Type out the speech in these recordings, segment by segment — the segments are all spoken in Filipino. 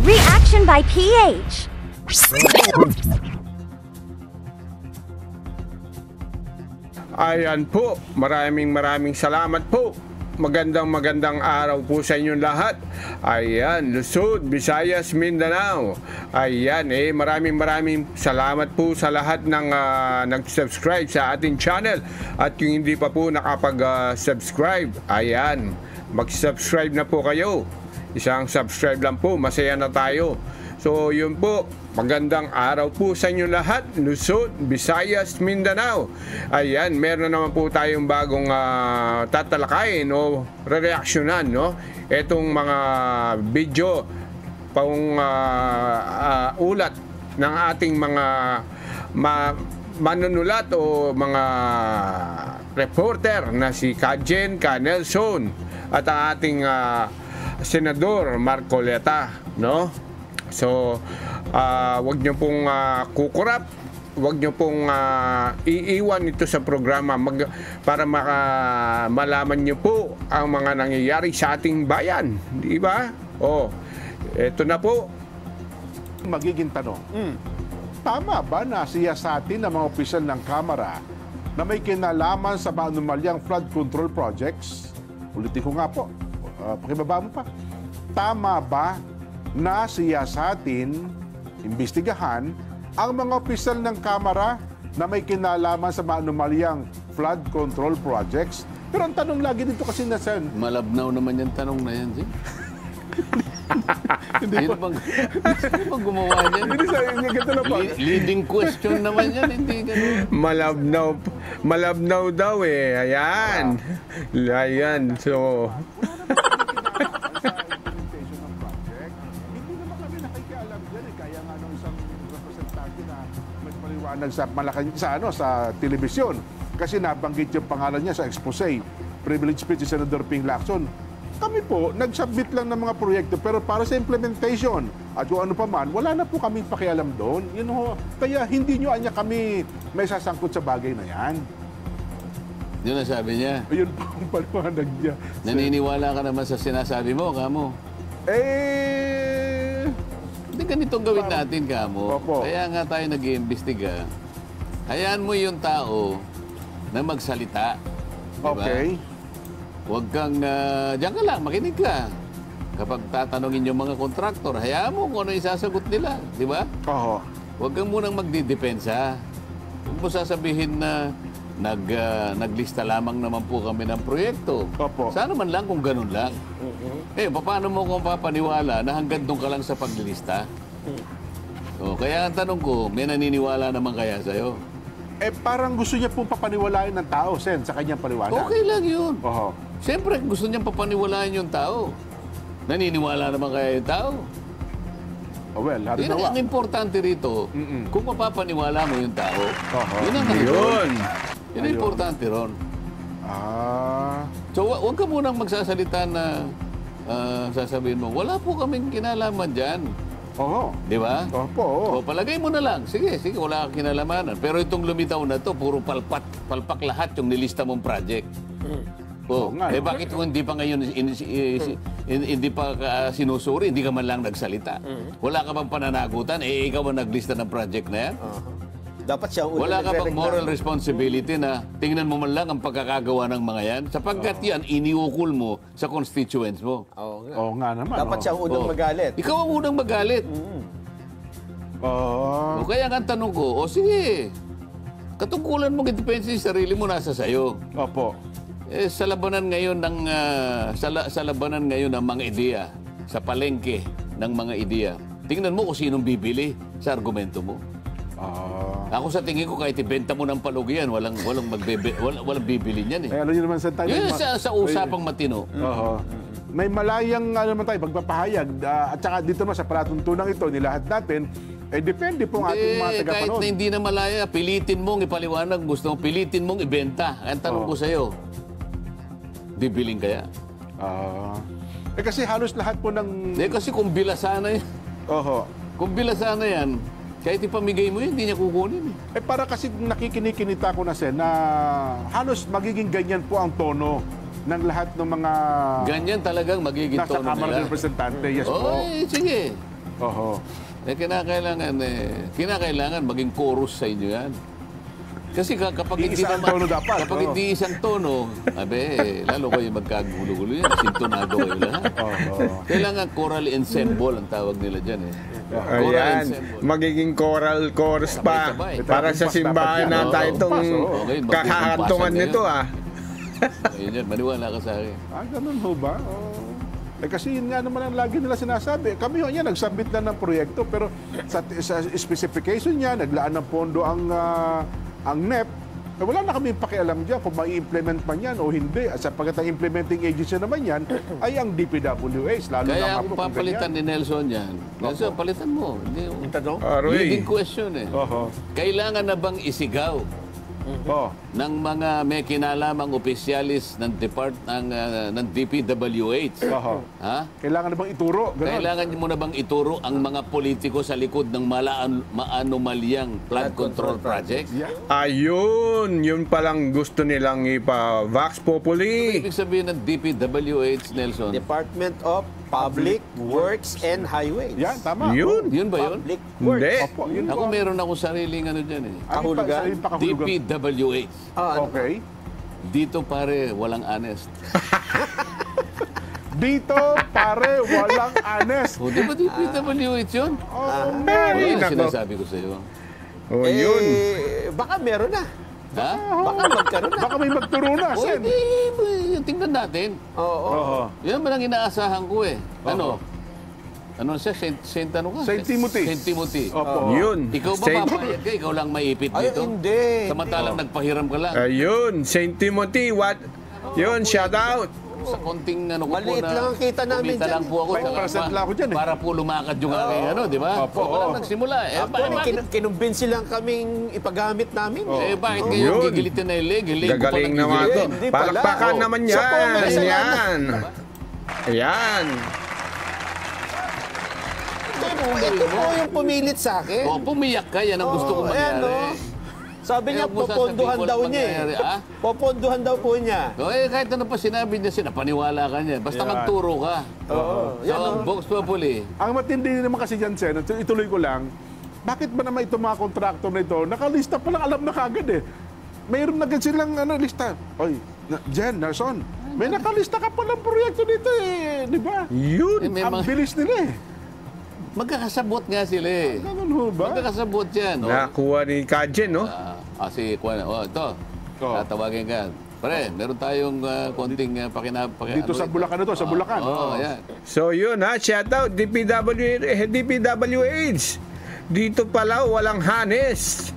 Reaction by PH. Ayan po, maraming salamat po. Magandang araw po sa inyong lahat. Ayan, Luzon, Visayas, Mindanao. Ayan, maraming salamat po sa lahat ng nag-subscribe sa ating channel. At yung hindi pa po nakapag-subscribe, ayan, mag-subscribe na po kayo. Isang subscribe lang po, masaya na tayo. So yun po, magandang araw po sa inyo lahat, Luzon, Visayas, Mindanao. Ayan, meron naman po tayong bagong tatalakayin o reaksyonan, no? Etong mga video pang ulat ng ating mga manunulat o mga reporter na si Kajen, Ka Nelson at ang ating Senador Marcoleta, no? So, wag niyo pong kukurap, wag niyo pong iiwan ito sa programa para malaman niyo po ang mga nangyayari sa ating bayan, di ba? Oh, eto na po. Magiging tanong, tama ba na siyasatin ng mga opisyal ng Kamara na may kinalaman sa maanumalyang flood control projects? Ulitin ko nga po, pakibaba mo pa. Tama ba na siyasatin, imbestigahan, ang mga opisyal ng Kamara na may kinalaman sa maanumalyang flood control projects? Pero ang tanong lagi dito kasi na, Sen, malabnaw naman yung tanong na yan, Jim. Hindi bang gumawa niyan? Hindi sa inyo, ganito na po. Leading question naman yan, hindi ganun. Malabnaw daw ayan. Ayan, so sa telebisyon kasi nabanggit yung pangalan niya sa expose, privilege speech ni Senator Ping Lacson. Kami po, nag-submit lang ng mga proyekto pero para sa implementation at kung ano pa man, wala na po kaming pakialam doon. Kaya hindi nyo anya kami may sasangkot sa bagay na yan. Yun ang sabi niya. Ayun po ang paliwanag niya. Naniniwala ka naman sa sinasabi mo, Kamo? Hindi ganito gawin natin, Kamo. Opo. Kaya nga tayo nag-iimbestiga. Hayaan mo yung tao na magsalita. Diba? Okay. Huwag kang, diyan ka lang, makinig ka. Kapag tatanungin yung mga kontraktor, hayaan mo kung ano yung sasagot nila. Di ba? Oo. Huwag kang munang magdidepensa. Huwag mo sasabihin na naglista lamang naman po kami ng proyekto. Opo. Sana man lang kung ganun lang. Paano mo kung papaniwala na hanggang doon ka lang sa paglilista? Kaya ang tanong ko, may naniniwala naman kaya sa'yo? Parang gusto niya pong papaniwalain ng tao, Sen, sa kanyang paliwanag. Okay lang yun. Oo. Siyempre, gusto niyang papaniwalaan yung tao. Naniniwala naman kaya yung tao? Well, Ang importante rito, kung mapapaniwala mo yung tao, yun ang yun. Yun ang importante ron. So, huwag ka munang magsasalita na sasabihin mo, wala po kaming kinalaman dyan. Oo. Di ba? Opo. O, palagay mo na lang. Sige, wala kang kinalamanan. Pero itong lumitaw na to, puro palpak lahat yung nilista mong project. Bakit kung hindi pa ngayon hindi pa sinusuri, hindi ka man lang nagsalita? Wala ka bang pananagutan? Ikaw ang naglista ng project na yan? Dapat siya wala ka bang moral responsibility na tingnan mo man lang ang pagkakagawa ng mga yan? Sapagkat yan, iniukol mo sa constituents mo. Oo nga naman. Dapat siya unang magalit. Ikaw ang unang magalit. Kaya nga ang tanong ko, sige, katungkulan mong i-depensa yung sarili mo nasa sayo. Opo. Sa labanan ngayon ng mga ideya, sa palengke ng mga ideya, tingnan mo kung sinong bibili sa argumento mo. Ako sa tingin ko kahit ibenta mo ng palugi yan, walang bibili niyan eh. Alam niyo naman sa tayo. Yun sa usapang matino. May malayang naman tayo, pagpapahayag. At saka dito naman sa palatuntunan ito, nilahat natin, depende po ang ating mga tagapanood. Kahit na hindi na malaya, pilitin mong ipaliwanag, gusto mong pilitin mong ibenta. Ang tanong ko sa'yo, bibiling kaya? Kasi halos lahat po ng... Kasi kung bilasa na yan. Kung bilasa na yan, kahit ipamigay mo yun, hindi niya kukunin. Para kasi nakikinikinita ko na, Sen, na halos magiging ganyan po ang tono ng lahat ng mga... Ganyan talagang magiging nasa tono Kamara nila. ng Representante. Yes po. Sige. Oho. Kinakailangan maging chorus sa inyo yan. Kasi kapag hindi Iisang tono dapat, kapag hindi isang tono, lalo kayo magkagulo-gulo yan. Sintonado kayo lahat. Kailangan choral ensemble ang tawag nila dyan eh. Choral Ayan, ensemble. magiging choral chorus pa. Sabay-sabay. Para sa simbahan na tayo itong Okay, kakakantungan magpupumpasan nito ngayon. ah. Ayun yan, maniwala ka sa akin. Ganun ho ba? Kasi yun nga naman ang lagi nila sinasabi. Kami ho niya, nagsubmit na ng proyekto, pero sa specification niya, naglaan ng pondo ang NEP, wala na kami pakialam dyan kung mai-implement man yan o hindi. At sapagkat ang implementing agency naman yan ay ang DPWH. Lalo Kaya na kung papalitan ni Nelson yan, Nelson, palitan mo. Hindi, leading question eh. Oho. Kailangan na bang isigaw ng mga may kinalamang opisyalis ng ng DPWH? Oho. Ha? Kailangan na bang ituro? Ganon. Kailangan mo na bang ituro ang mga politiko sa likod ng maanomalyang flood control project? Yeah. Ayun, yun palang gusto nilang ipa-Vox Populi. Ibig sabihin ng DPWH, Nelson? Department of Public Works and Highways. Yan, tama. Yun. Yun ba yun? Public Hindi. Works. Opo, yun Ako po. meron akong sariling ano dyan eh. Kahulugan? Ayun pa kahulugan. DPWH. Okay. Dito pare, walang honest. Dito, pare, walang honest. O, di ba DPWH yun? Ay, Yan ang nako. sinasabi ko sa iyo. Oh, yun. Baka meron na. Ha? Baka magkaroon na. Baka may magturo na, O, Sen. hindi, tingnan natin. Oo. Oho. Yan man ang inaasahan ko eh. Ano? Ano siya? Saint ano ka? Saint Timothy. Saint Timothy. Opo. Yun. Ikaw ba Saint- papayag ka? Ikaw lang maipit Ay, dito? hindi. Samantalang nagpahiram ka lang. Ayun, Saint Timothy, what? Yun, shout out. Sa konting ano ko po Maliit na... lang ang kita namin kumita dyan. lang po ako. 5% lang ako dyan eh. Para po lumakad yung aking ano, di ba? Opo, Ako lang oo. nagsimula. Bakit? Kinumbinsi lang kaming ipagamit namin. Bakit Yun. kayo gigilitin na ilig? Hilig ko pa Gagaling naman nagigilit. ito. Hindi pala. Palakpakan Oh. naman Siya po ang yan. may kasalanan. Yan. Ayan. Ito po yung pumilit sa akin. O, pumiyak ka. Yan ang gusto kong ayan, mangyari. Sabi niya, Kaya kung poponduhan sasabihin ko daw lang niya mangyayari, eh. ah? Poponduhan daw po niya. O, kahit ano pa sinabi niya, sinapaniwala ka niya. Basta Yan. magturo ka. Oo. So, ang Vox Populi, Ang matindi naman kasi dyan, Sen, at ituloy ko lang, bakit ba naman itong mga kontraktor na ito, nakalista pa lang, alam na kagad eh. Mayroon na agad silang lista. Oy, Jen, Nelson, may nakalista ka palang proyekto dito eh, di ba? Yun. may Ang mga, bilis nila eh. magkakasabot nga sila eh. Ganun ho ba? Magkakasabot yan. O. Nakuha ni Kajen, no? Si Kwan, ito. Oo. Tatawagin ka. Pare, meron tayong konting Dito sa Bulacan na to, sa Bulacan. Oo, yan. So yun ha, shout out DPWH. Dito pala walang hanes.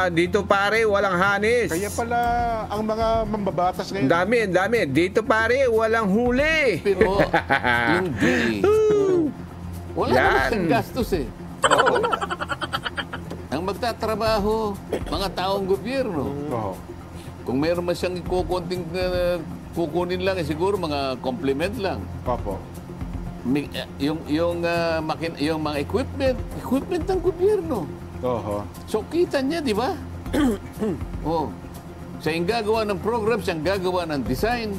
Dito pare walang hanes. Kaya pala ang mga mambabatas ngayon. Ang dami. Dito pare walang huli. Pero, hindi. Wala Yan. naman siyang gastos eh. Wala. Ang magtatrabaho, mga taong gobyerno. Oo. Kung meron man siyang kukunting kukunin lang, siguro mga compliment lang. Opo. Yung mga equipment ng gobyerno. Oho. So kita niya, di ba? Oh. Siya yung gagawa ng program, siya yung gagawa ng design.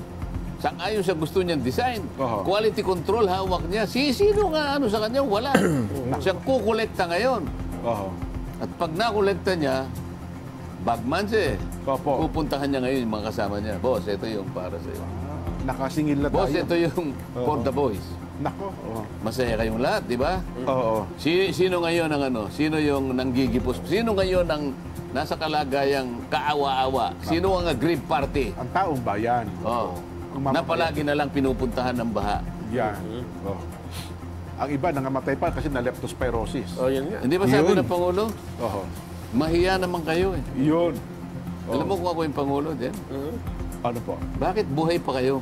Sang-ayon sa gusto niyang design. Oho. Quality control, hawak niya. Sino nga sa kanya? Wala. Siyang kukolekta ngayon. Oho. At pag nakolekta niya, bagman siya eh. Opo. Pupuntahan niya ngayon yung mga kasama niya. Boss, ito yung para sa iyo. Nakasingil na Boss, tayo. ito yung for the boys. Nako. Oo. Masaya kayong lahat, di ba? Oo. Sino ngayon ang ano? Sino yung nanggigipos? Sino ngayon ang nasa kalagayang kaawa-awa? Sino ang aggrieved party? Ang taong bayan. Oh. Ang Na palagi na lang pinupuntahan ng baha. Yan. Oh. Ang iba nangamatay pa kasi na leptospirosis. Oh, yun nga. Hindi ba sabi Yun. ng Pangulo? Oho. Mahiya naman kayo eh. Yun. Alam mo kung ako yung Pangulo, din? Ano po? Bakit buhay pa kayo?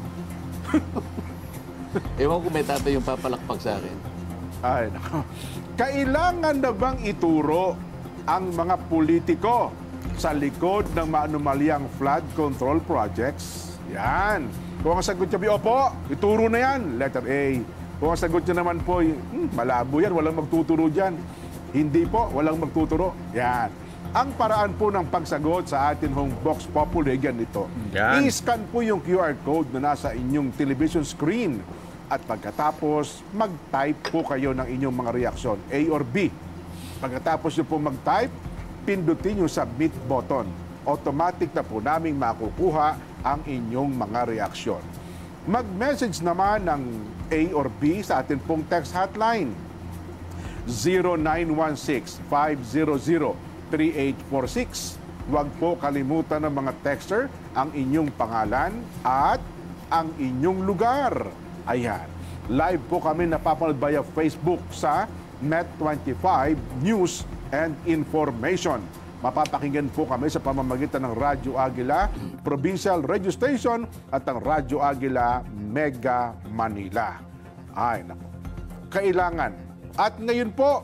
Ewan ko may tatay yung papalakpak sa akin. Ay, nako. Kailangan na bang ituro ang mga politiko sa likod ng maanumalyang flood control projects? Yan. Kung ang sagot niya, opo, ituro na yan. Letter A. Kung ang sagot niya naman po, malabo yan, walang magtuturo dyan. Hindi po, walang magtuturo. Yan. Ang paraan po ng pagsagot sa atin hong Vox Populi, ganito. Yan. I-scan po yung QR code na nasa inyong television screen At pagkatapos, mag-type po kayo ng inyong mga reaksyon, A or B. Pagkatapos nyo po mag-type, pindutin yung submit button. Automatic na po naming makukuha ang inyong mga reaksyon. Mag-message naman ng A or B sa atin pong text hotline. 0916-500-3846. Huwag po kalimutan ng mga texter ang inyong pangalan at ang inyong lugar. Ayan. Live po kami napapanood via Facebook sa Net25 News and Information. Mapapakinggan po kami sa pamamagitan ng Radyo Agila, Provincial Radio Station at ang Radyo Agila Mega Manila. Ay, naku. Kailangan. At ngayon po,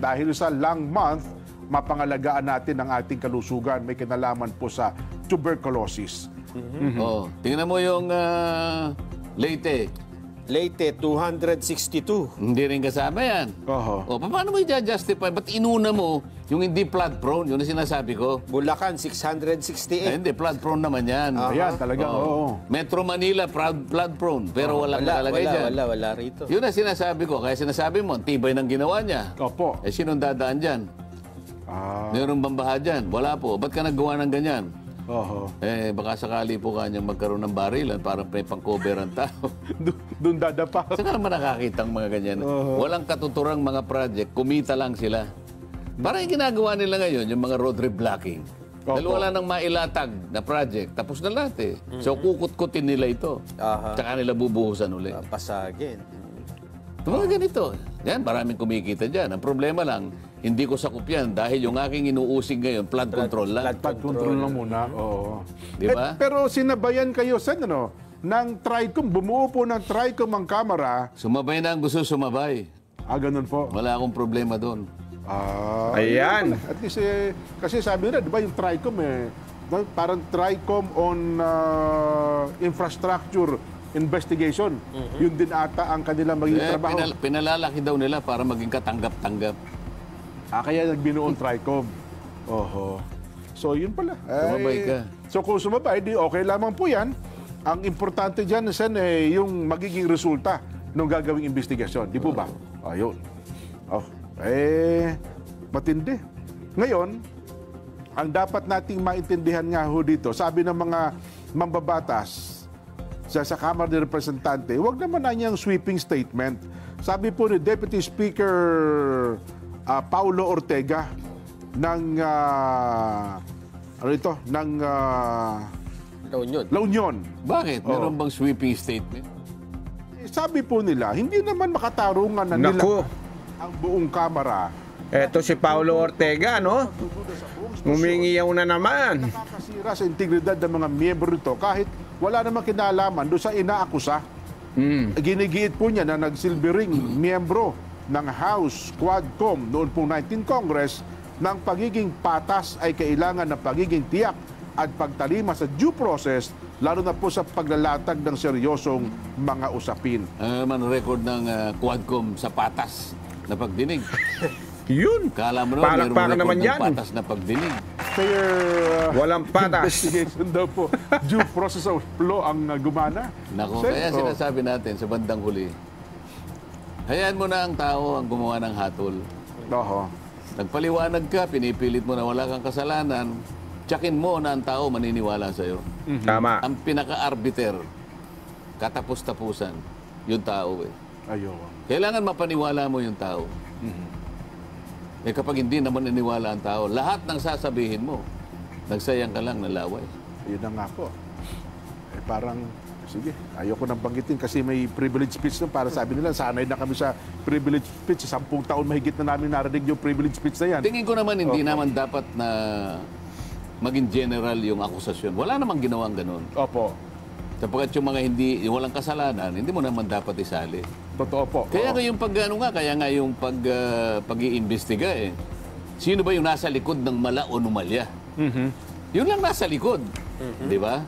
dahil sa long month, mapangalagaan natin ang ating kalusugan. May kinalaman po sa tuberculosis. Oh, tingnan mo yung Leyte. Leyte, 262. Hindi rin kasama yan. Oho. O, paano mo i-justify? Ba't inuna mo yung hindi flood prone? Yun ang sinasabi ko. Bulacan, 668. Hindi, flood prone naman yan. Ayan, talaga. Oo. Metro Manila, flood prone. Pero walang nakalagay dyan. Wala rito. Yun ang sinasabi ko. Kaya sinasabi mo, ang tibay ng ginawa niya. Opo. Eh, sinong dadaan dyan? Meron bang baha dyan? Wala po. Ba't ka naggawa ng ganyan? Oho. Eh, baka sakali po kanyang magkaroon ng barilan para may pang-cover ang tao. Doon dadapa. Saan ka naman nakakita ang mga ganyan? Walang katuturang mga project, kumita lang sila. Parang yung ginagawa nila ngayon, yung mga road reblocking. Dahil wala nang mailatag na project, tapos na lahat eh. So kukut-kutin nila ito. Tsaka nila bubuhusan ulit. Pasagin. Mga ganito. Yan, maraming kumikita dyan. Ang problema lang, hindi ko sakup yan dahil yung aking inuusig ngayon, flood control lang. Flood control lang muna. Oo. Di ba? Pero sinabayan kayo sa ng TRICOM. Bumuo po ng TRICOM ang kamera. Sumabay na ang gusto sumabay. Ganun po. Wala akong problema doon. Ayan. At least, kasi sabi nila, di ba yung TRICOM parang TRICOM on infrastructure investigation. Yun din ata ang kanilang magiging trabaho. Pinalalaki daw nila para maging katanggap-tanggap. Kaya nagbinuon TRICOM. Oho. So, yun pala. Sumabay ka. So, kung sumabay, di okay lamang po yan. Ang importante dyan, Sen, yung magiging resulta ng gagawing investigasyon. Di po ba? Ayun. Matindi. Ngayon, ang dapat nating maintindihan nga ho dito, sabi ng mga mambabatas sa Kamara ng Representante, huwag naman na niyang sweeping statement. Sabi po ni Deputy Speaker Paulo Ortega ng La Union. Bakit? Meron bang sweeping statement? Sabi po nila, hindi naman makatarungan na nila ang buong Kamara. Eto si Paulo Ortega, no? Humingiyaw na naman. Nakakasira sa integridad ng mga miyembro nito kahit wala namang kinalaman doon sa inaakusa. Ginigiit po niya na nagsilbering miyembro ng House Quadcom noon pong 19th Congress ng pagiging patas ay kailangan ng pagiging tiyak at pagtalima sa due process, lalo na po sa paglalatag ng seryosong mga usapin. Ano record ng Quadcom sa patas na pagdinig? Yun. Kala mo Palakpakan naman yan. Patas na pagdinig. Fair Walang patas. investigation daw po. Due process of law ang gumana. Naku, kaya sinasabi natin sa bandang huli, hayaan mo na ang tao ang gumawa ng hatol. Oho. Nagpaliwanag ka, pinipilit mo na wala kang kasalanan, tsakin mo na ang tao maniniwala sa'yo. Tama. Ang pinaka-arbiter, katapos-tapusan, yung tao eh. Ayun. Kailangan mapaniwala mo yung tao. Eh kapag hindi naman naniwala ang tao, lahat ng sasabihin mo, nagsayang ka lang ng laway. Ayun na nga po. Parang, sige, ayoko nang banggitin kasi may privilege speech na para sabi nila, sanay na kami sa privilege speech. 10 taon mahigit na namin narinig yung privilege speech na yan. Tingin ko naman hindi naman dapat na maging general yung akusasyon. Wala namang ginawang ganun. Opo. Sapagkat yung mga walang kasalanan, hindi mo naman dapat isali. Totoo po. Kaya nga yung pag-iimbestiga eh. Sino ba yung nasa likod ng mala o numalya? Yun lang nasa likod. Di ba?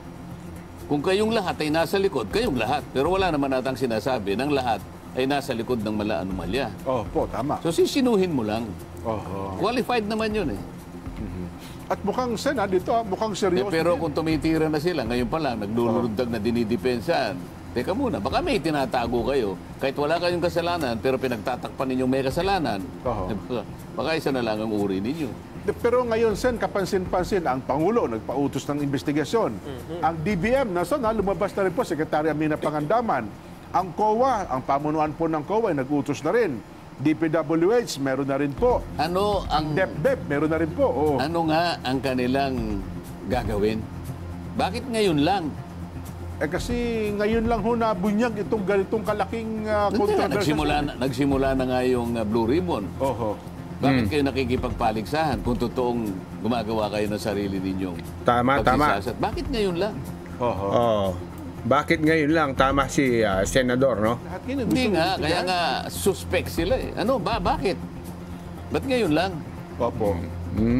Kung kayong lahat ay nasa likod, kayong lahat. Pero wala naman natang sinasabi ng lahat ay nasa likod ng mala o numalya. Opo, tama. So sisinuhin mo lang. Oho. Qualified naman yun eh. At mukhang mukhang seryoso. Pero kung tumitira na sila, ngayon pa lang, naglulundag na dinidepensahan. Teka muna, baka may tinatago kayo. Kahit wala kayong kasalanan, pero pinagtatakpan ninyong may kasalanan. Oo. Baka isa na lang ang uri ninyo. Pero ngayon, Sen, kapansin-pansin, ang Pangulo nagpautos ng investigasyon. Ang DBM, lumabas na rin po, Sekretary Amina Pangandaman. Ang COA, ang pamunuan po ng COA, nag-utos na rin. DPWH, meron na rin po. Ano ang DepDep, meron na rin po. Oo. ano nga ang kanilang gagawin? Bakit ngayon lang? Kasi ngayon lang ho nabunyag itong ganitong kalaking Controversy. Nagsimula na nga yung Blue Ribbon. Oho. Bakit kayo nakikipagpaligsahan kung totoong gumagawa kayo ng sarili ninyong Tama. pagsisasat? Bakit ngayon lang? Oho. Oh. Bakit ngayon lang? Tama si Senador, no? Lahat yun, Hindi gusto nga, gusto kaya yan. nga suspect sila eh. Ano ba? Bakit? Ba't ngayon lang? Opo.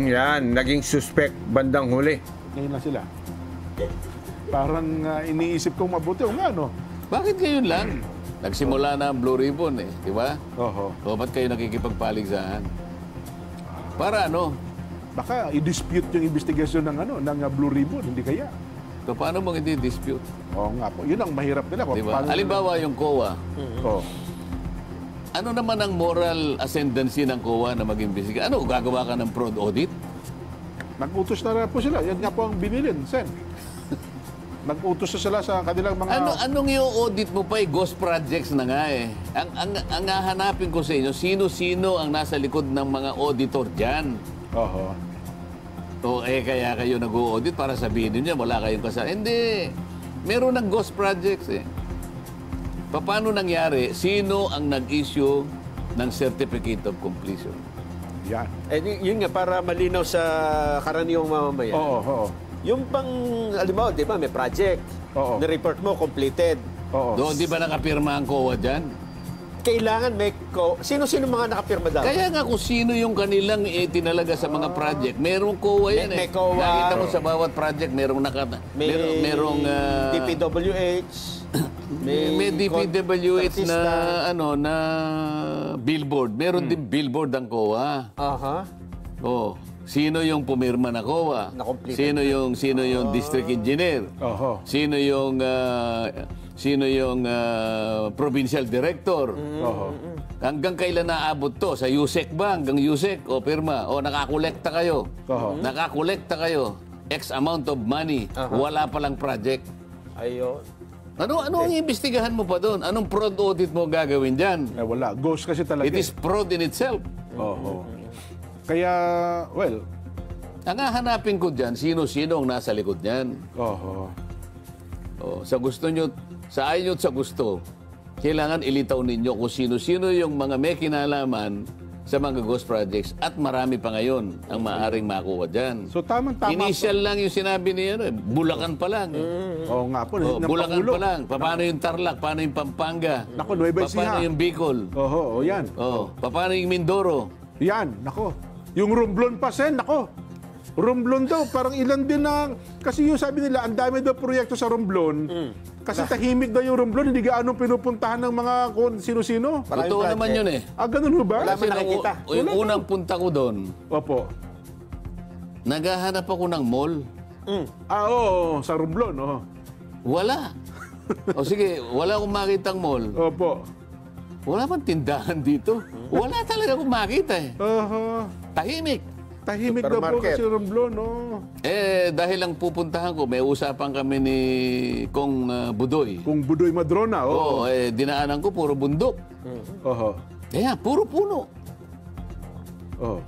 Yan, naging suspect bandang huli. Ngayon lang sila. Parang iniisip kong mabuti. O nga, no? Bakit ngayon lang? Nagsimula na ang Blue Ribbon eh, di ba? Oho. O ba't kayo nakikipagpaligsahan? Para ano? Baka i-dispute yung investigasyon ng Blue Ribbon, hindi kaya? So, paano mong hindi dispute? Oo nga po. Yun ang mahirap nila. Di ba? Paano- Halimbawa yung COA. Oh. Ano naman ang moral ascendancy ng COA na mag-imbestiga? Ano, gagawa ka ng fraud audit? Nag-utos na rin po sila. Yan nga po ang binilin, Sen. Nag-utos na sila sa kanilang mga... Anong i-audit mo pa eh? Ghost projects na nga eh. Ang hahanapin ko sa inyo, sino-sino ang nasa likod ng mga auditor dyan? Oho. O kaya kayo nag-audit para sabihin niyo wala kayong kasalanan. Hindi. Meron ng ghost projects eh. Paano nangyari? Sino ang nag-issue ng Certificate of Completion? Yan. Yun nga, para malinaw sa karaniwang mamamayan. Oo. Yung pang, alimbawa, di ba, may project. Oo. Na-report mo, completed. Oo. Doon, di ba nakapirma ang COA dyan? Kailangan may sino-sino mga nakapirma daw? Kaya nga kung sino yung kanilang tinalaga sa mga project, merong COA yan May eh. COA. Nakita mo sa bawat project, merong merong DPWH. may DPWH na artista. na billboard. Meron din billboard ang COA. Aha. Oh, sino yung pumirma na COA? Na-completed. Sino yung district engineer? Oho. Sino yung provincial director? Oho. Hanggang kailan naabot to? Sa USEC ba? Hanggang USEC? O pirma? O nakakolekta kayo? Oho. Nakakolekta kayo? X amount of money. Wala palang project. Ayun. Ano ang imbestigahan mo pa doon? Anong fraud audit mo gagawin dyan? Wala. Ghost kasi talaga. It is fraud in itself. Oho. Kaya, well, Ang hahanapin ko dyan, sino-sino ang nasa likod niyan. oho. O, sa gusto nyo, sa ayaw nyo at sa gusto, kailangan ilitaw ninyo kung sino-sino yung mga may kinalaman sa mga ghost projects at marami pa ngayon ang maaaring makuha dyan. So, tamang-tama. Initial lang yung sinabi niya, Bulacan pa lang. Oo nga po. Oh, ng Bulacan Pangulo. pa lang. Paano yung Tarlac? Paano yung Pampanga? Naku, Nueva Ecija. Paano yung Bicol? Oho, yan. Oh, paano yung Mindoro? Yan, nako. Yung Romblon pa, Sen, nako. Romblon daw, parang ilan din na... Kasi yung sabi nila, ang dami daw proyekto sa Romblon. Kasi tahimik daw yung Romblon, hindi gaano pinupuntahan ng mga kung sino-sino. Maraming Totoo project. naman yun eh. Ganun ho ba? Wala man nakikita. Yung unang punta ko doon, Opo. naghahanap ako ng mall. Oo, sa Romblon, oo. Wala. O sige, wala akong makitang mall. Opo. Wala bang tindahan dito? Wala talaga akong makita eh. Oho. Tahimik. Tahimik daw po Supermarket. kasi Romblon, oo. Dahil lang pupuntahan ko, may usapan kami ni Kong Budoy. Kung Budoy Madrona, oo. Dinaanan ko, puro bundok. Oho. Kaya, puro puno. Oo.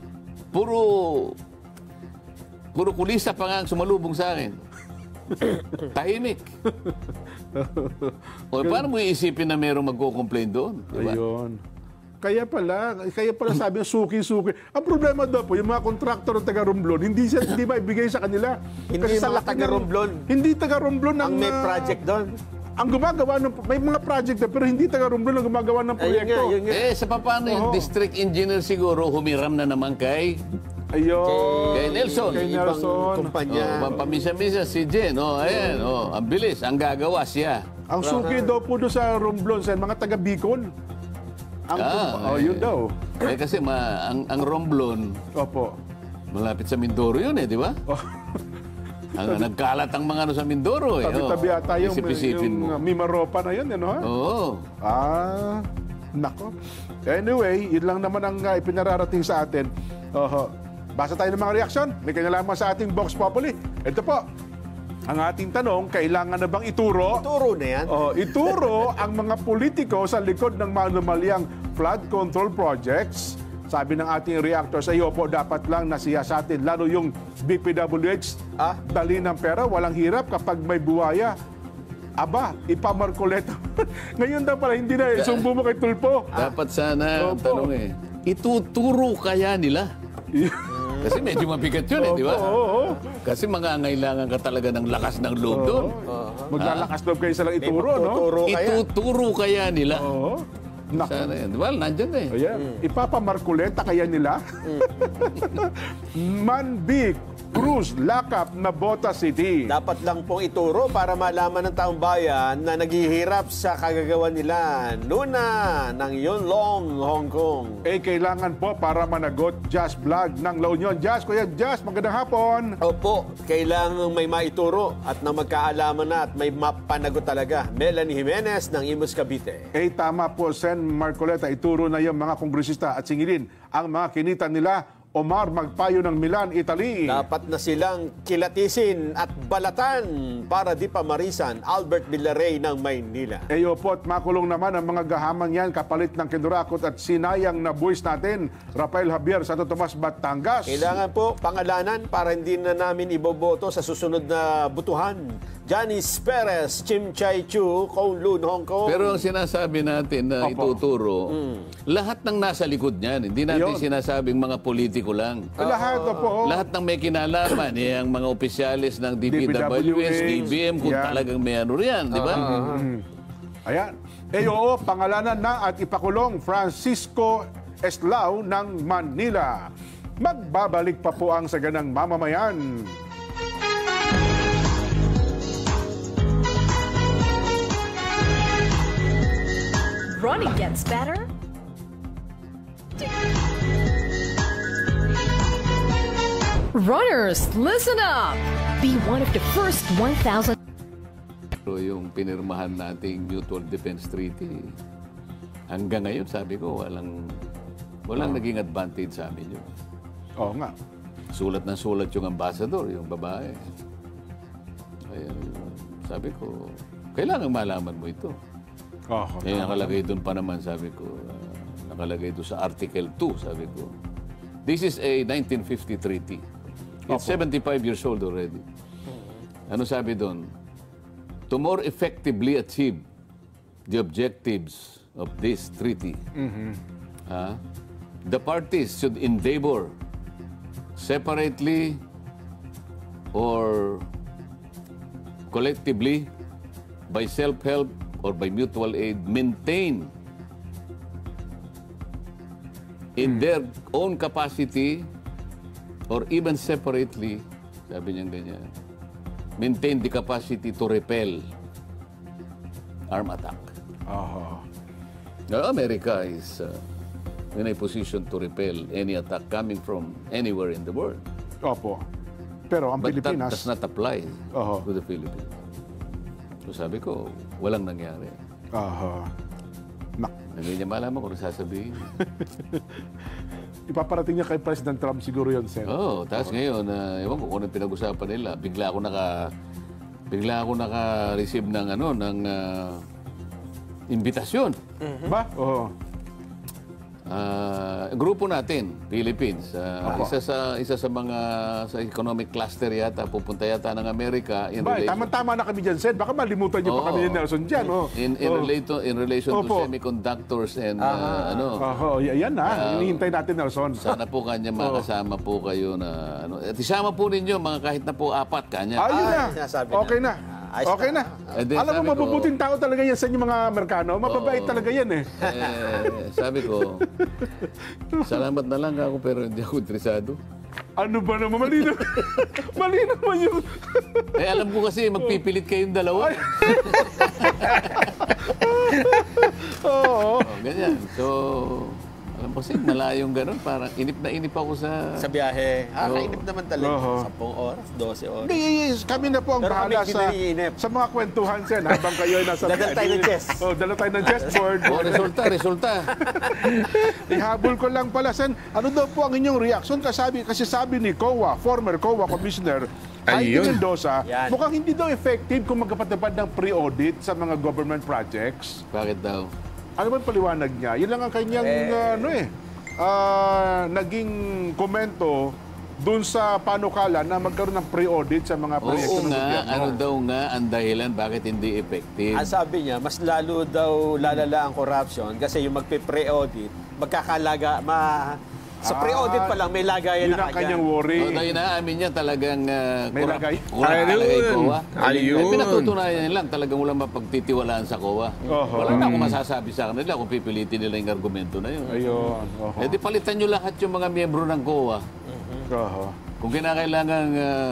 Puro kulisa pa nga ang sumalubong sa akin. Tahimik. Paano mo iisipin na mayroong magko-complain doon? Diba? Ayun. Kaya pala sabi ng suki-suki. Ang problema daw po, yung mga kontraktor ng taga-Romblon, hindi ba ibigay sa kanila? Hindi sa mga laki ng- taga-Romblon. Hindi taga-Romblon Ang may project doon. Ang gumagawa ng may mga project na, pero hindi taga-Romblon ang gumagawa ng Ayun proyekto. nga, yun nga. Sa paano yung Oo. district engineer siguro humiram na naman kay Ayun. Kay Nelson. Kay Ibang Nelson. kumpanya. pampamisa-misa si Jen. Ayan. Ang bilis. Ang gagawa siya. Ang suki daw po doon sa Romblon, sa mga taga-Bicol. Yun daw. Kasi ang Romblon, Opo. malapit sa Mindoro yun di ba? Nagkalat ang mga ano sa Mindoro. Tabi-tabi ata yung Isip-isipin mo. Mimaropa na yun, ano? Oo. Nako. Anyway, yun lang naman ang ipinararating sa atin. Basa tayo ng mga reaksyon. May kinalaman sa ating Vox Populi. Ito po. Ang ating tanong, kailangan na bang ituro? Turo na yan. Ituro ang mga politiko sa likod ng manumalyang flood control projects. Sabi ng ating reactor sa iyo po, dapat lang nasiyasatin. Lalo yung BPWH, dali ng pera, walang hirap kapag may buwaya. Aba, ipamarkoleta. Ngayon daw pala, hindi na. Sumbo mo kay Tulpo. Dapat sana, ang tanong ituturo kaya nila? Kasi medyo mabigat yun, di ba? Kasi mangangailangan ka talaga ng lakas ng loob doon. Maglalakas loob kayo sa lang ituro, no? Ituturo kaya nila? Nako. Sana yan. Well, nandyan eh. Ayan. Ipapamarkuleta kaya nila? Manbik, Cruz, Lakap, Nabota City. Dapat lang pong ituro para malaman ng taong bayan na naghihirap sa kagagawa nila. Nuna ng Yunlong, Hong Kong. Kailangan po para managot Jazz Vlog ng La Union. Jazz, Kuya Jazz, magandang hapon. Opo, kailangan may maituro at na magkaalaman na at may mapanagot talaga. Melanie Jimenez ng Imus Cavite. Tama po, Sen Marcoleta, ituro na yung mga kongresista at singilin ang mga kinita nila. Omar Magpayo ng Milan, Italy. Dapat na silang kilatisin at balatan para di pa marisan. Albert Villarey ng Maynila. Opo, at makulong naman ang mga gahaman yan kapalit ng kinurakot at sinayang na buwis natin. Rafael Javier, Santo Tomas, Batangas. Kailangan po pangalanan para hindi na namin iboboto sa susunod na butuhan. Janice Perez, Chim Chai Chu, Kowloon, Hong Kong. Pero ang sinasabi natin na ituturo, lahat ng nasa likod niyan. Hindi natin sinasabing mga politiko lang. Lahat po. Lahat ng may kinalaman, ang mga opisyalis ng DPWH, DBM, kung talagang may ano riyan, di ba? Ayan. Oo, pangalanan na at ipakulong Francisco Eslao ng Manila. Magbabalik pa po ang saganang mamamayan. Running gets better. Runners, listen up! Be one of the first 1,000. Pero yung pinirmahan nating Mutual Defense Treaty, hanggang ngayon sabi ko, walang naging advantage sa amin yun. Oo nga. Sulat ng sulat yung ambassador, yung babae. Ayan, sabi ko, kailangan malaman mo ito. Nakalagay doon pa naman, sabi ko, nakalagay doon sa Article 2, sabi ko. This is a 1950 treaty. It's 75 years old already. Ano sabi doon? To more effectively achieve the objectives of this treaty, the parties should endeavor separately or collectively by self-help or by mutual aid, maintain in their own capacity or even separately, sabi niya ganyan, maintain the capacity to repel arm attack. Now, America is in a position to repel any attack coming from anywhere in the world. Opo. Pero ang But Pilipinas... that does not apply to the Philippines. So sabi ko, walang nangyari. Hindi niya malaman kung ano sasabihin. Ipaparating niya kay President Trump siguro yun, Sen. Tapos ngayon, ewan ko kung ano pinag-usapan nila. Bigla ako naka-receive ng imbitasyon. Ba? Grupo natin, Philippines. Isa sa mga sa economic cluster yata, pupunta yata ng Amerika in relation. Tama-tama na kami dyan, Sen. Baka malimutan niyo pa kami ni Nelson dyan. In relation to semiconductors and yan na. Hinihintay natin, Nelson. Sana po kanya makasama po kayo na at isama po ninyo mga kahit na po apat kanya. Ayun na. Okay na. Okay na. Alam mo, mabubuting tao talaga yan sa inyong mga Amerikano. Mababait talaga yan eh. Sabi ko, salamat na lang ako pero hindi ako interesado. Ano ba naman? Malino. Malino naman yun. Alam ko kasi magpipilit kayong dalawa. Oo. Ganyan. So, Alam ko kasi malayong ganun, parang inip na inip ako sa... Sa biyahe. Kainip naman talaga. Oo. 10 oras, 12 oras. Hindi, kami na po ang Pero kami bahala hindi sa, naiinip. sa mga kwentuhan, Sen, habang kayo ay nasa... Dadala tayo ng chess. Oh, dala tayo ng chessboard. resulta. Ihabol ko lang pala, Sen. Ano daw po ang inyong reaction? Kasi sabi ni COA, former COA Commissioner, Heidi Ayun. Mendoza, Yan. mukhang hindi daw effective kung magkapatupad ng pre-audit sa mga government projects. Bakit daw? Ano ba ang paliwanag niya? Yun lang ang kanyang naging komento dun sa panukala na magkaroon ng pre-audit sa mga proyekto Oo ng nga, gobyerno. ano daw nga ang dahilan bakit hindi effective? Ang sabi niya, mas lalo daw lalala ang corruption kasi yung magpe-pre-audit, magkakalaga, sa pre-audit pa lang may lagayan Yun na ang kanyang worry. Dahil inaamin niya talagang May lagay. talaga yung COA. Ayun. Pinatutunayan niya lang talagang walang mapagtitiwalaan sa COA. Oho. Wala na akong masasabi sa kanila kung pipilitin nila yung argumento na yun. Ayun. Eh di palitan nyo lahat yung mga miyembro ng COA. Oho. Kung kinakailangan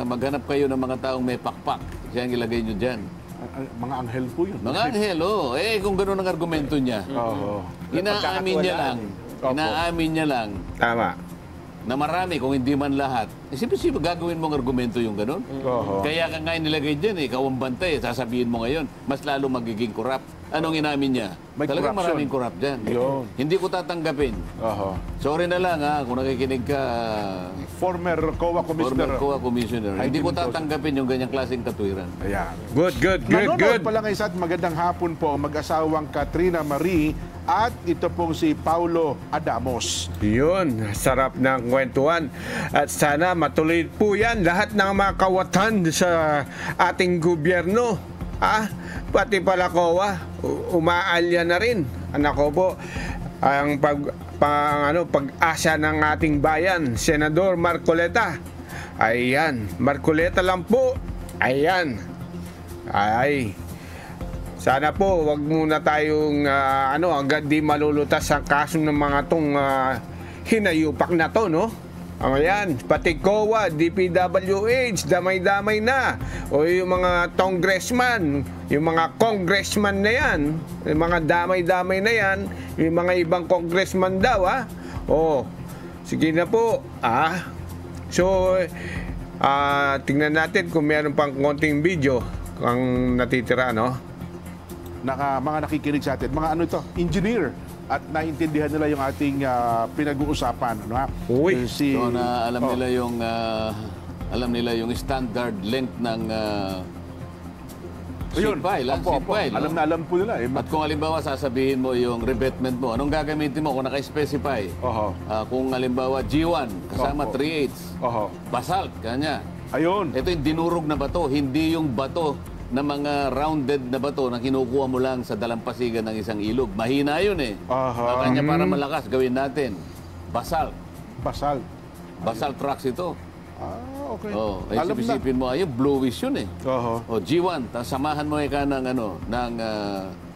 maghanap kayo ng mga taong may pakpak, siya ang ilagay nyo dyan. Mga anghel po yun. Mga anghel, kung gano'n ang argumento niya, Oho. inaamin niya lang, Opo. inaamin niya lang Tama. na marami, kung hindi man lahat. Siyempre, gagawin mong argumento yung gano'n. Oho. Kaya ka nga nilagay dyan, ikaw ang bantay, sasabihin mo ngayon, mas lalo magiging corrupt. Anong inamin niya? May Talagang corruption. maraming corrupt dyan. Yun. Hindi ko tatanggapin. Oho. Sorry na lang kung nakikinig ka, Former COA Commissioner. former COA Commissioner. Hindi ko Mendoza. tatanggapin yung ganyang klaseng katwiran. Ayan. Good. Nanonood pala ngayon sa atin, magandang hapon po ang mag-asawang Katrina Marie at ito pong si Paulo Adamos. Yun, sarap ng kwentuhan. At sana matuloy po yan lahat ng mga kawatan sa ating gobyerno. Pati pala COA, umaalya na rin. Anak ko po, ang pag-asa ng ating bayan, Senador Marcoleta. Ayan, Marcoleta lang po. Ayan. Ay. Sana po, wag muna tayong agad di malulutas ang kaso ng mga tong hinayupak na to, no? Ayan, pati COA, DPWH, damay-damay na. O yung mga congressman na yan, yung mga damay-damay na yan, yung mga ibang congressman daw, sige na po, So, tingnan natin kung meron pang konting video ang natitira, no? Mga nakikinig sa atin, mga engineer, at naintindihan nila yung ating pinag-uusapan. Ano, ha? Uy. So na alam nila yung standard length ng sheet file. Sheet file, no? Alam po nila. At kung halimbawa sasabihin mo yung revetment mo, anong gagamitin mo kung naka-specify? Oho. Kung halimbawa G1, kasama Oho. 3/8, Oho. basalt, kanya. Ayun. Ito yung dinurog na bato, hindi yung bato na mga rounded na bato na kinukuha mo lang sa dalampasigan ng isang ilog. Mahina yun eh. Aha. Kanya para malakas, gawin natin. Basalt. Basalt. Basalt rocks ito. Okay. Alam na. Isipin mo, ayun, bluish yun eh. Oho. G1, samahan mo ika ng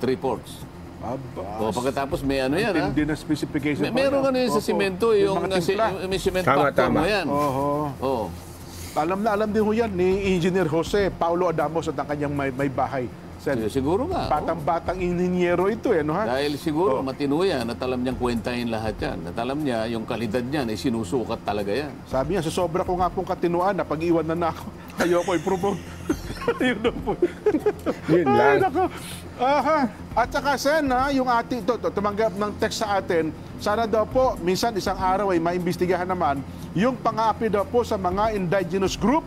3/4. Aba. Pagkatapos may yan Hindi na specification. Meron yun sa simento, yung mga timpla. may cement Tama, factor mo tama. yan. Oho. Alam din ho yan ni Engineer Jose Paulo Adamos at ang kanyang may bahay. Siguro nga. Batang-batang inhinyero ito no ha? Dahil siguro matino yan at alam niyang kwentahin lahat yan. At alam niya yung kalidad niyan ay sinusukat talaga yan. Sabi niya, sa sobra ko nga pong katinuan na pag-iwan na ako, ayoko i-promote. Yun na po. Yun lang. Ay, nako. At saka Sen, yung ating tumanggap ng text sa atin, sana daw po, minsan isang araw ay maimbestigahan naman yung pang-aapi daw po sa mga indigenous group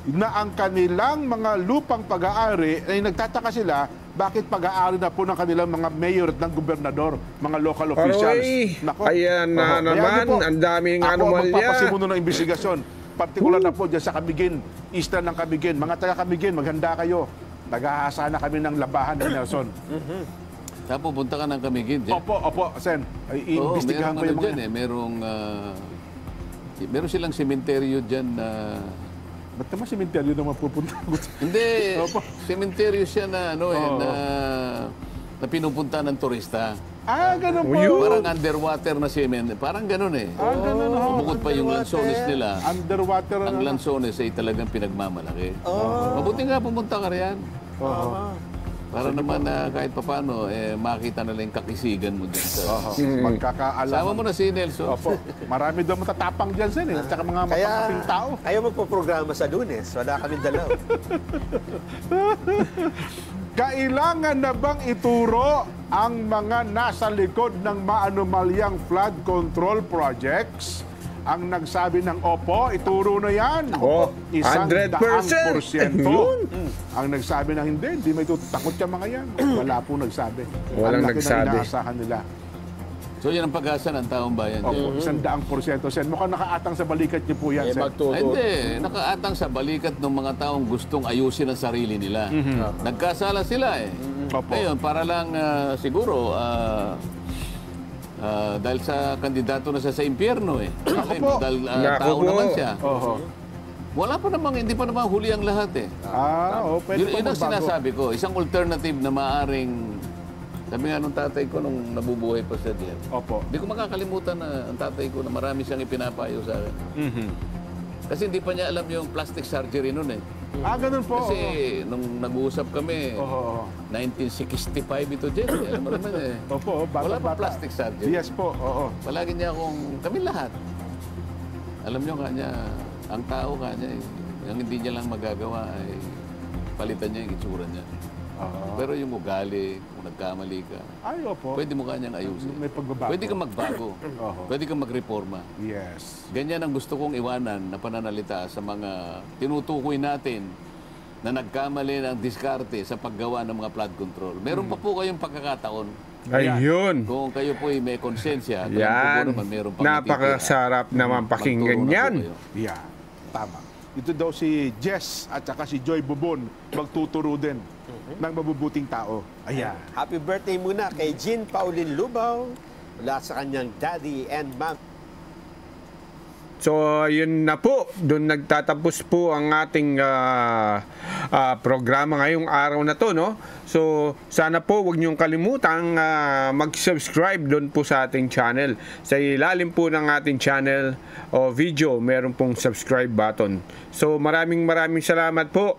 na ang kanilang mga lupang pag-aari ay nagtataka sila bakit pag-aari na po ng kanilang mga mayor at ng gobernador, mga local officials. Nako. Ayan na naman, ang daming Ako ang anomalya. magpapasimuno ng investigasyon. Partikular na po dyan sa Camiguin, eastern ng Camiguin. Mga taga-Camiguin, maghanda kayo. Nag-aasa na kami ng labahan ni Nelson. Tapos pupunta ka ng Camiguin. Opo, Sen. Iimbestigahan ko yung mga... Meron silang sementeryo dyan na... Ba't naman simenteryo na mapupunta? Hindi, Opo. sementeryo siya na na pinupunta ng turista. Ganun po. Parang underwater na semen. Parang ganun eh. Ganun ho. Bukod pa yung lansones nila. Underwater Ang lansones ay talagang pinagmamalaki. Mabuti nga pumunta ka riyan. Para naman na kahit papano, makita na lang yung kakisigan mo dyan sa... Magkakaalam. Sama mo na si Nelson. Opo. Marami daw matatapang dyan sen at saka mga Kaya, matapang tao. kayo magpo-programa sa Lunes. Wala kaming dalaw. Kailangan na bang ituro ang mga nasa likod ng maanumalyang flood control projects? Ang nagsabi ng opo, ituro na yan. Oh, 100%. 100%. Yun. Ang nagsabi ng hindi may takot yung mga yan. Wala po nagsabi. Walang ang laki nagsabi. na inaasahan nila. So yan ang pag-asa ng taong bayan Opo, dyan. 100%. Sen, mukhang nakaatang sa balikat niyo po yan, Sen. Ay, hindi. Nakaatang sa balikat ng mga taong gustong ayusin ang sarili nila. Nagkasala sila eh. Opo. Ngayon, para lang siguro, dahil sa kandidato na siya sa impyerno eh. po. Dahil Naku tao po. naman siya. Oho. Wala pa namang, hindi pa naman huli ang lahat eh. Pwede Yun pa ang magbago. sinasabi ko. Isang alternative na maaring, sabi nga nung tatay ko nung nabubuhay pa siya diyan. Opo. Hindi ko makakalimutan na ang tatay ko na marami siyang ipinapayo sa akin. Kasi hindi pa niya alam yung plastic surgery noon eh. Ganun po. Kasi nung nag-uusap kami, Oho. 1965 ito, Jess. Alam mo naman eh. Opo, bata, Wala pa bata. plastic surgery. Yes po, oo. Palagi niya kami lahat. Alam niyo kanya, ang tao kanya, yung hindi niya lang magagawa ay palitan niya yung itsura niya. Pero yung ugali, kung nagkamali ka, Ay, opo. pwede mo kanyang ayusin. May pagbabago. Pwede kang magbago. Oho. Pwede kang magreforma. Yes. Ganyan ang gusto kong iwanan na pananalita sa mga tinutukoy natin na nagkamali ng diskarte sa paggawa ng mga flood control. Meron pa po kayong pagkakataon. Ayun. Kung kayo po ay may konsensya, alam ko po Yan. naman meron pang Napakasarap naman pakinggan Magturo na po yan. kayo. Yeah, tama. Ito daw si Jess at saka si Joy Bubon magtuturo din ng mabubuting tao. Ayan. Happy birthday muna kay Jean Pauline Lubaw mula sa kanyang daddy and mom. So, yun na po. Doon nagtatapos po ang ating programa ngayong araw na to, no? So, sana po wag niyong kalimutang mag-subscribe doon po sa ating channel. Sa ilalim po ng ating channel o video, meron pong subscribe button. So, maraming salamat po.